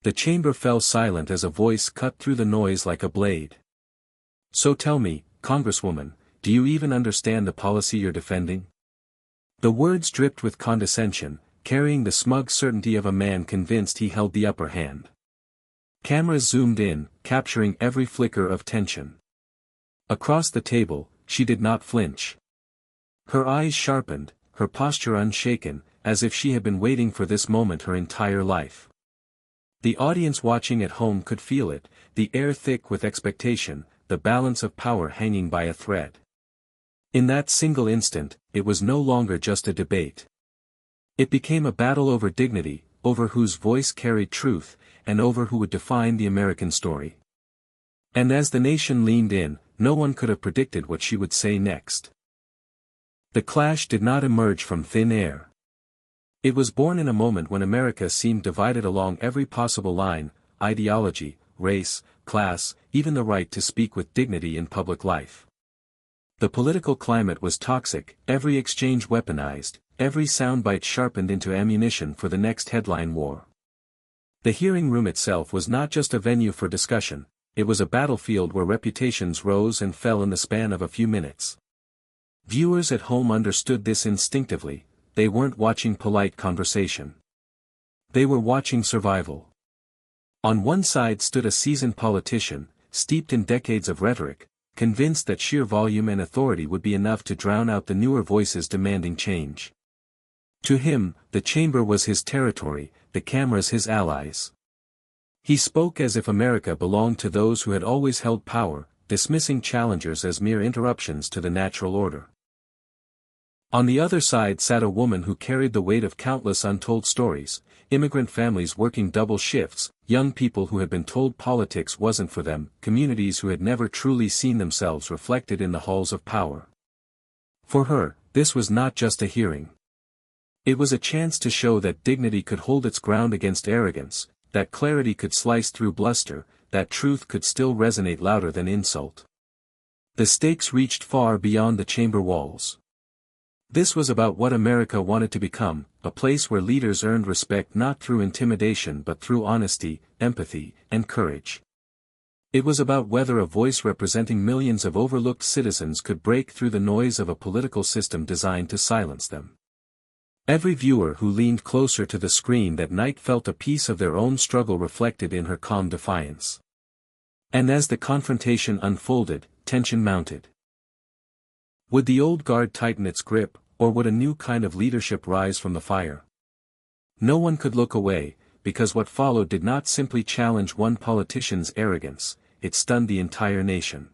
The chamber fell silent as a voice cut through the noise like a blade. "So tell me, Congresswoman, do you even understand the policy you're defending?" The words dripped with condescension, carrying the smug certainty of a man convinced he held the upper hand. Cameras zoomed in, capturing every flicker of tension. Across the table, she did not flinch. Her eyes sharpened, her posture unshaken, as if she had been waiting for this moment her entire life. The audience watching at home could feel it, the air thick with expectation, the balance of power hanging by a thread. In that single instant, it was no longer just a debate. It became a battle over dignity, over whose voice carried truth, and over who would define the American story. And as the nation leaned in, no one could have predicted what she would say next. The clash did not emerge from thin air. It was born in a moment when America seemed divided along every possible line: ideology, race, class, even the right to speak with dignity in public life. The political climate was toxic, every exchange weaponized, every soundbite sharpened into ammunition for the next headline war. The hearing room itself was not just a venue for discussion, it was a battlefield where reputations rose and fell in the span of a few minutes. Viewers at home understood this instinctively. They weren't watching polite conversation. They were watching survival. On one side stood a seasoned politician, steeped in decades of rhetoric, convinced that sheer volume and authority would be enough to drown out the newer voices demanding change. To him, the chamber was his territory, the cameras his allies. He spoke as if America belonged to those who had always held power, dismissing challengers as mere interruptions to the natural order. On the other side sat a woman who carried the weight of countless untold stories, immigrant families working double shifts, young people who had been told politics wasn't for them, communities who had never truly seen themselves reflected in the halls of power. For her, this was not just a hearing. It was a chance to show that dignity could hold its ground against arrogance, that clarity could slice through bluster, that truth could still resonate louder than insult. The stakes reached far beyond the chamber walls. This was about what America wanted to become, a place where leaders earned respect not through intimidation but through honesty, empathy, and courage. It was about whether a voice representing millions of overlooked citizens could break through the noise of a political system designed to silence them. Every viewer who leaned closer to the screen that night felt a piece of their own struggle reflected in her calm defiance. And as the confrontation unfolded, tension mounted. Would the old guard tighten its grip, or would a new kind of leadership rise from the fire? No one could look away, because what followed did not simply challenge one politician's arrogance, it stunned the entire nation.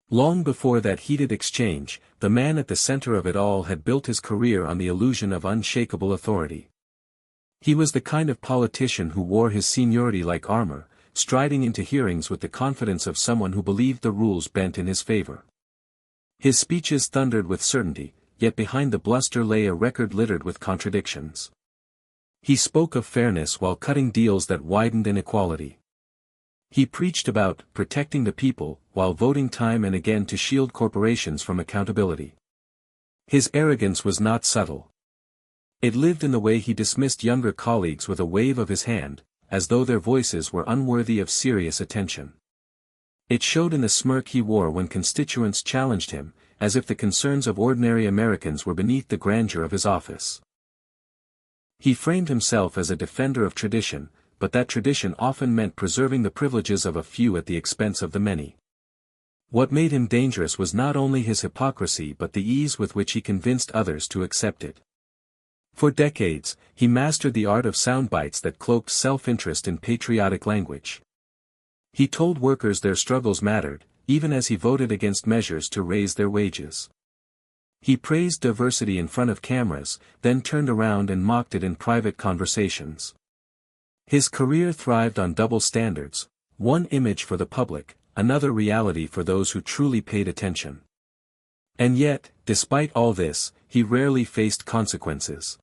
Long before that heated exchange, the man at the center of it all had built his career on the illusion of unshakable authority. He was the kind of politician who wore his seniority like armor, striding into hearings with the confidence of someone who believed the rules bent in his favor. His speeches thundered with certainty, yet behind the bluster lay a record littered with contradictions. He spoke of fairness while cutting deals that widened inequality. He preached about protecting the people, while voting time and again to shield corporations from accountability. His arrogance was not subtle. It lived in the way he dismissed younger colleagues with a wave of his hand, as though their voices were unworthy of serious attention. It showed in the smirk he wore when constituents challenged him, as if the concerns of ordinary Americans were beneath the grandeur of his office. He framed himself as a defender of tradition, but that tradition often meant preserving the privileges of a few at the expense of the many. What made him dangerous was not only his hypocrisy but the ease with which he convinced others to accept it. For decades, he mastered the art of soundbites that cloaked self-interest in patriotic language. He told workers their struggles mattered, even as he voted against measures to raise their wages. He praised diversity in front of cameras, then turned around and mocked it in private conversations. His career thrived on double standards, one image for the public, another reality for those who truly paid attention. And yet, despite all this, he rarely faced consequences.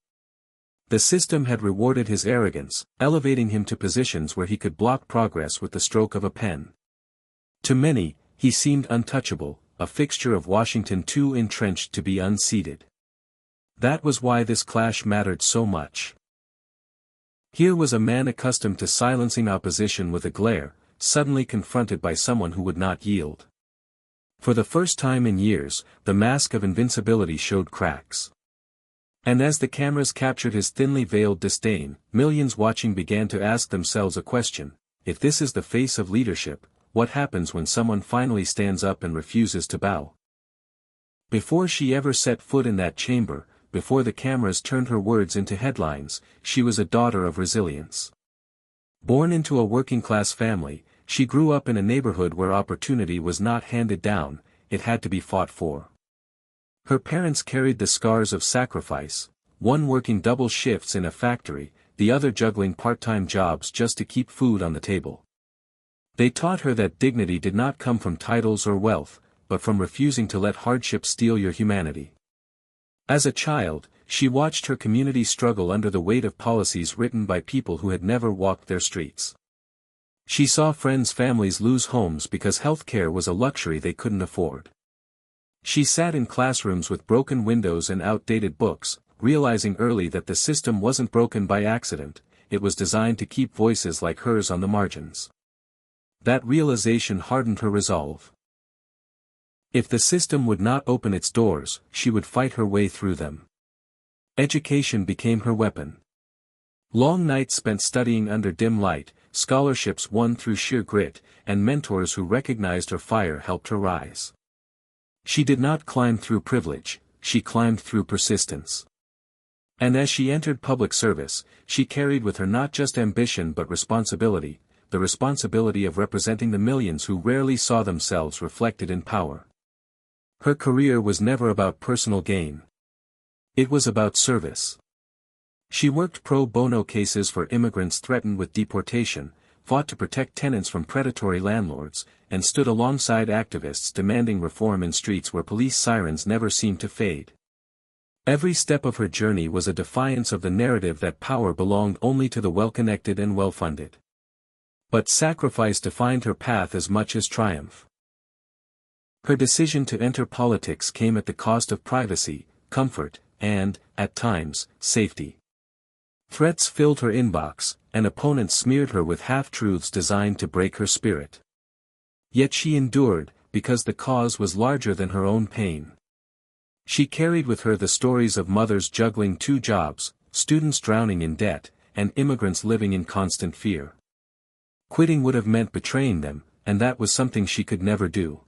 The system had rewarded his arrogance, elevating him to positions where he could block progress with the stroke of a pen. To many, he seemed untouchable, a fixture of Washington too entrenched to be unseated. That was why this clash mattered so much. Here was a man accustomed to silencing opposition with a glare, suddenly confronted by someone who would not yield. For the first time in years, the mask of invincibility showed cracks. And as the cameras captured his thinly veiled disdain, millions watching began to ask themselves a question: if this is the face of leadership, what happens when someone finally stands up and refuses to bow? Before she ever set foot in that chamber, before the cameras turned her words into headlines, she was a daughter of resilience. Born into a working-class family, she grew up in a neighborhood where opportunity was not handed down, it had to be fought for. Her parents carried the scars of sacrifice, one working double shifts in a factory, the other juggling part-time jobs just to keep food on the table. They taught her that dignity did not come from titles or wealth, but from refusing to let hardship steal your humanity. As a child, she watched her community struggle under the weight of policies written by people who had never walked their streets. She saw friends' families lose homes because health care was a luxury they couldn't afford. She sat in classrooms with broken windows and outdated books, realizing early that the system wasn't broken by accident, it was designed to keep voices like hers on the margins. That realization hardened her resolve. If the system would not open its doors, she would fight her way through them. Education became her weapon. Long nights spent studying under dim light, scholarships won through sheer grit, and mentors who recognized her fire helped her rise. She did not climb through privilege, she climbed through persistence. And as she entered public service, she carried with her not just ambition but responsibility, the responsibility of representing the millions who rarely saw themselves reflected in power. Her career was never about personal gain. It was about service. She worked pro bono cases for immigrants threatened with deportation, fought to protect tenants from predatory landlords, and stood alongside activists demanding reform in streets where police sirens never seemed to fade. Every step of her journey was a defiance of the narrative that power belonged only to the well-connected and well-funded. But sacrifice defined her path as much as triumph. Her decision to enter politics came at the cost of privacy, comfort, and, at times, safety. Threats filled her inbox, and opponents smeared her with half-truths designed to break her spirit. Yet she endured, because the cause was larger than her own pain. She carried with her the stories of mothers juggling 2 jobs, students drowning in debt, and immigrants living in constant fear. Quitting would have meant betraying them, and that was something she could never do.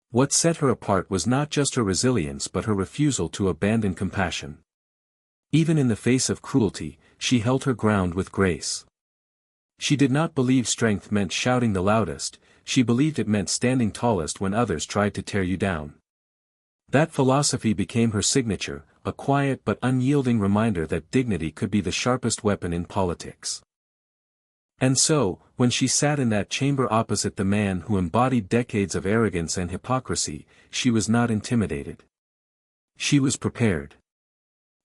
What set her apart was not just her resilience but her refusal to abandon compassion. Even in the face of cruelty, she held her ground with grace. She did not believe strength meant shouting the loudest, she believed it meant standing tallest when others tried to tear you down. That philosophy became her signature, a quiet but unyielding reminder that dignity could be the sharpest weapon in politics. And so, when she sat in that chamber opposite the man who embodied decades of arrogance and hypocrisy, she was not intimidated. She was prepared.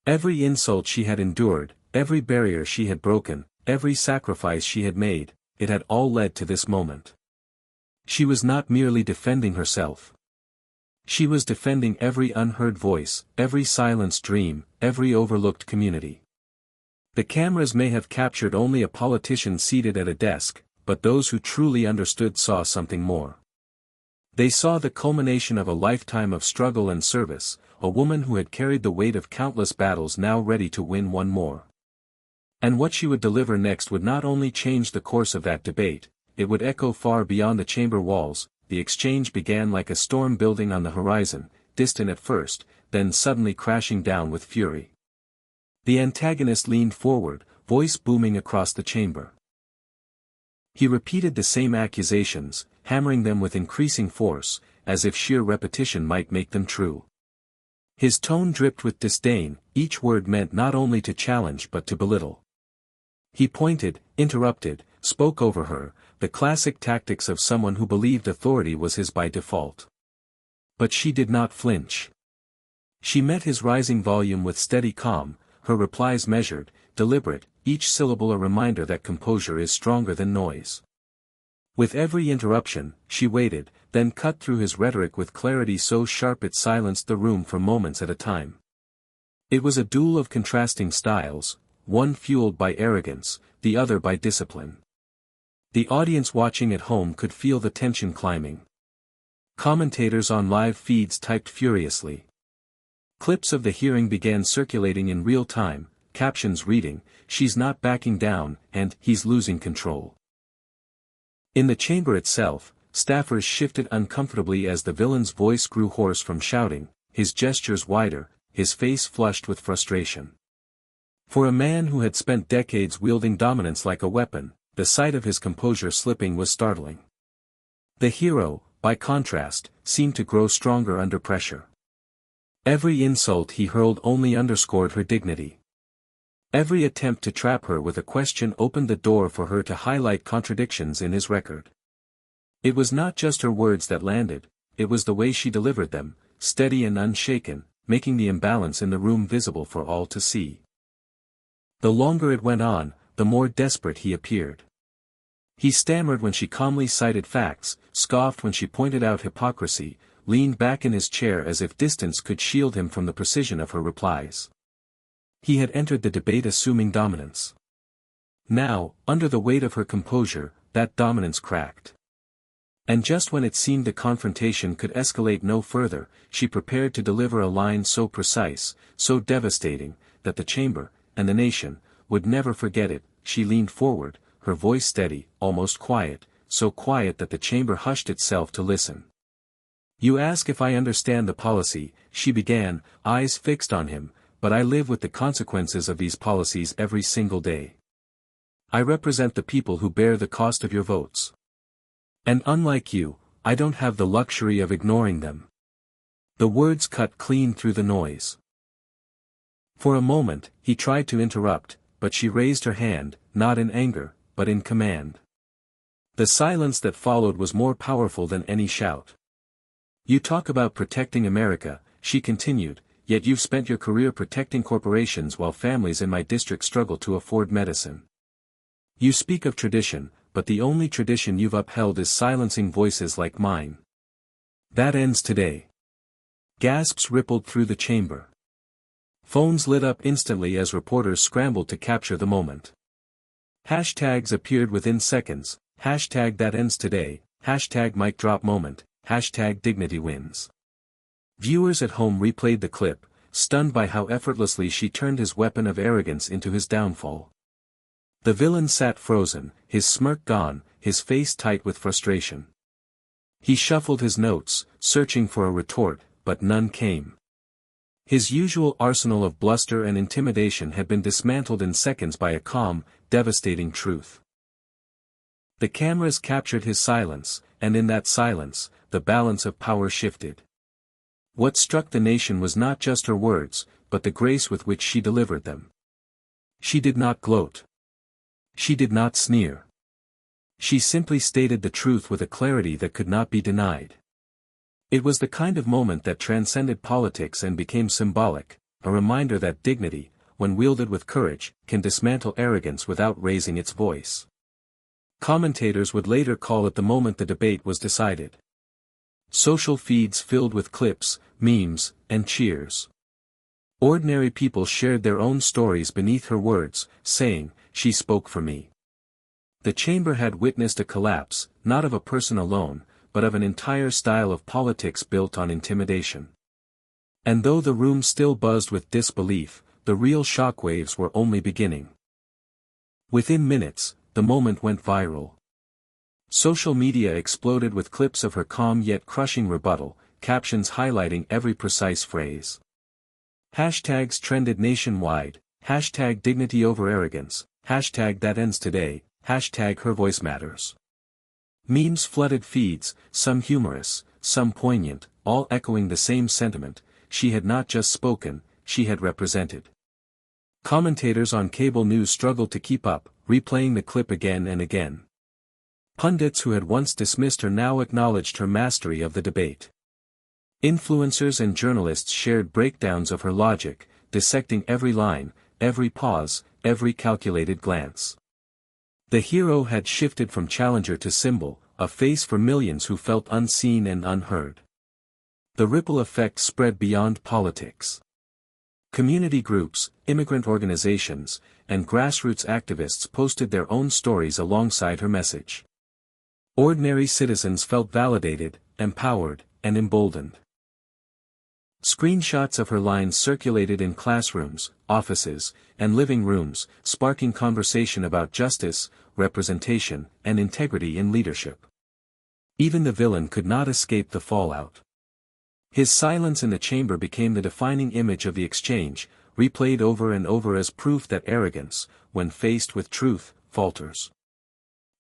Every insult she had endured, every barrier she had broken, every sacrifice she had made, it had all led to this moment. She was not merely defending herself. She was defending every unheard voice, every silenced dream, every overlooked community. The cameras may have captured only a politician seated at a desk, but those who truly understood saw something more. They saw the culmination of a lifetime of struggle and service, a woman who had carried the weight of countless battles now ready to win one more. And what she would deliver next would not only change the course of that debate, it would echo far beyond the chamber walls. The exchange began like a storm building on the horizon, distant at first, then suddenly crashing down with fury. The antagonist leaned forward, voice booming across the chamber. He repeated the same accusations, hammering them with increasing force, as if sheer repetition might make them true. His tone dripped with disdain, each word meant not only to challenge but to belittle. He pointed, interrupted, spoke over her, the classic tactics of someone who believed authority was his by default. But she did not flinch. She met his rising volume with steady calm, her replies measured, deliberate, each syllable a reminder that composure is stronger than noise. With every interruption, she waited, then cut through his rhetoric with clarity so sharp it silenced the room for moments at a time. It was a duel of contrasting styles, one fueled by arrogance, the other by discipline. The audience watching at home could feel the tension climbing. Commentators on live feeds typed furiously. Clips of the hearing began circulating in real time, captions reading, "She's not backing down," and "He's losing control." In the chamber itself, staffers shifted uncomfortably as the villain's voice grew hoarse from shouting, his gestures wider, his face flushed with frustration. For a man who had spent decades wielding dominance like a weapon, the sight of his composure slipping was startling. The hero, by contrast, seemed to grow stronger under pressure. Every insult he hurled only underscored her dignity. Every attempt to trap her with a question opened the door for her to highlight contradictions in his record. It was not just her words that landed, it was the way she delivered them, steady and unshaken, making the imbalance in the room visible for all to see. The longer it went on, the more desperate he appeared. He stammered when she calmly cited facts, scoffed when she pointed out hypocrisy, leaned back in his chair as if distance could shield him from the precision of her replies. He had entered the debate assuming dominance. Now, under the weight of her composure, that dominance cracked. And just when it seemed the confrontation could escalate no further, she prepared to deliver a line so precise, so devastating, that the chamber, and the nation, would never forget it. She leaned forward, her voice steady, almost quiet, so quiet that the chamber hushed itself to listen. "You ask if I understand the policy," she began, eyes fixed on him, "but I live with the consequences of these policies every single day. I represent the people who bear the cost of your votes. And unlike you, I don't have the luxury of ignoring them." The words cut clean through the noise. For a moment, he tried to interrupt, but she raised her hand, not in anger, but in command. The silence that followed was more powerful than any shout. "You talk about protecting America," she continued, "yet you've spent your career protecting corporations while families in my district struggle to afford medicine. You speak of tradition, but the only tradition you've upheld is silencing voices like mine. That ends today." Gasps rippled through the chamber. Phones lit up instantly as reporters scrambled to capture the moment. Hashtags appeared within seconds, hashtag that ends today, hashtag mic drop moment, hashtag dignity wins. Viewers at home replayed the clip, stunned by how effortlessly she turned his weapon of arrogance into his downfall. The villain sat frozen, his smirk gone, his face tight with frustration. He shuffled his notes, searching for a retort, but none came. His usual arsenal of bluster and intimidation had been dismantled in seconds by a calm, devastating truth. The cameras captured his silence, and in that silence, the balance of power shifted. What struck the nation was not just her words, but the grace with which she delivered them. She did not gloat. She did not sneer. She simply stated the truth with a clarity that could not be denied. It was the kind of moment that transcended politics and became symbolic, a reminder that dignity, when wielded with courage, can dismantle arrogance without raising its voice. Commentators would later call it the moment the debate was decided. Social feeds filled with clips, memes, and cheers. Ordinary people shared their own stories beneath her words, saying, "She spoke for me." The chamber had witnessed a collapse, not of a person alone, but of an entire style of politics built on intimidation. And though the room still buzzed with disbelief, the real shockwaves were only beginning. Within minutes, the moment went viral. Social media exploded with clips of her calm yet crushing rebuttal, captions highlighting every precise phrase. Hashtags trended nationwide, hashtag dignity over arrogance, hashtag that ends today, hashtag her voice matters. Memes flooded feeds, some humorous, some poignant, all echoing the same sentiment: she had not just spoken, she had represented. Commentators on cable news struggled to keep up, replaying the clip again and again. Pundits who had once dismissed her now acknowledged her mastery of the debate. Influencers and journalists shared breakdowns of her logic, dissecting every line, every pause, every calculated glance. The hero had shifted from challenger to symbol, a face for millions who felt unseen and unheard. The ripple effect spread beyond politics. Community groups, immigrant organizations, and grassroots activists posted their own stories alongside her message. Ordinary citizens felt validated, empowered, and emboldened. Screenshots of her lines circulated in classrooms, offices, and living rooms, sparking conversation about justice, representation, and integrity in leadership. Even the villain could not escape the fallout. His silence in the chamber became the defining image of the exchange, replayed over and over as proof that arrogance, when faced with truth, falters.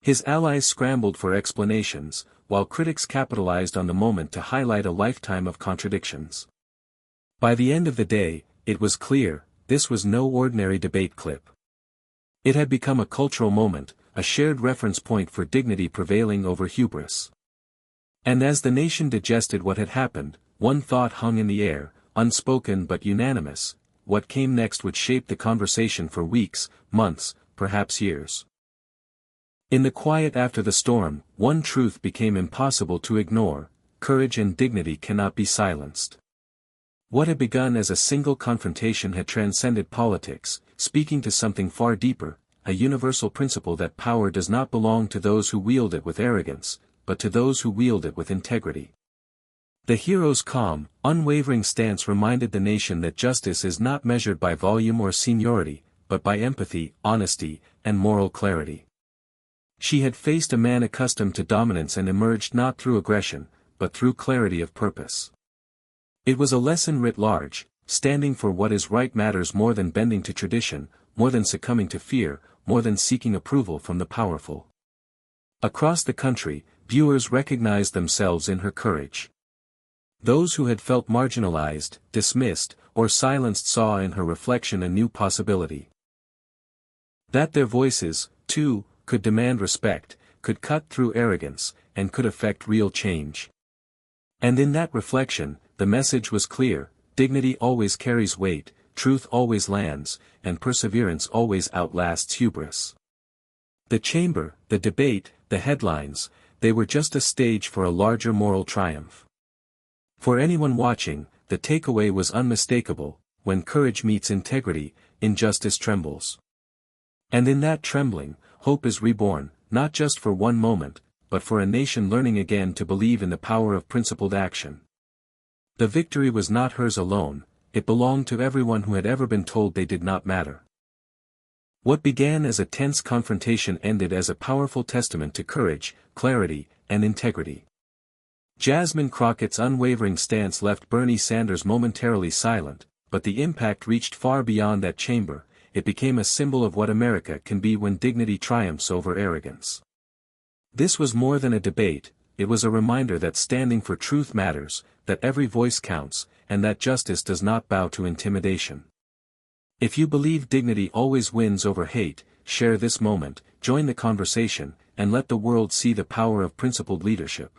His allies scrambled for explanations, while critics capitalized on the moment to highlight a lifetime of contradictions. By the end of the day, it was clear, this was no ordinary debate clip. It had become a cultural moment, a shared reference point for dignity prevailing over hubris. And as the nation digested what had happened, one thought hung in the air, unspoken but unanimous: what came next would shape the conversation for weeks, months, perhaps years. In the quiet after the storm, one truth became impossible to ignore: courage and dignity cannot be silenced. What had begun as a single confrontation had transcended politics, speaking to something far deeper, a universal principle that power does not belong to those who wield it with arrogance, but to those who wield it with integrity. The hero's calm, unwavering stance reminded the nation that justice is not measured by volume or seniority, but by empathy, honesty, and moral clarity. She had faced a man accustomed to dominance and emerged not through aggression, but through clarity of purpose. It was a lesson writ large: standing for what is right matters more than bending to tradition, more than succumbing to fear, more than seeking approval from the powerful. Across the country, viewers recognized themselves in her courage. Those who had felt marginalized, dismissed, or silenced saw in her reflection a new possibility. That their voices, too, could demand respect, could cut through arrogance, and could affect real change. And in that reflection, the message was clear: dignity always carries weight, truth always lands, and perseverance always outlasts hubris. The chamber, the debate, the headlines, they were just a stage for a larger moral triumph. For anyone watching, the takeaway was unmistakable: when courage meets integrity, injustice trembles. And in that trembling, hope is reborn, not just for one moment, but for a nation learning again to believe in the power of principled action. The victory was not hers alone, it belonged to everyone who had ever been told they did not matter. What began as a tense confrontation ended as a powerful testament to courage, clarity, and integrity. Jasmine Crockett's unwavering stance left Bernie Sanders momentarily silent, but the impact reached far beyond that chamber. It became a symbol of what America can be when dignity triumphs over arrogance. This was more than a debate, it was a reminder that standing for truth matters, that every voice counts, and that justice does not bow to intimidation. If you believe dignity always wins over hate, share this moment, join the conversation, and let the world see the power of principled leadership.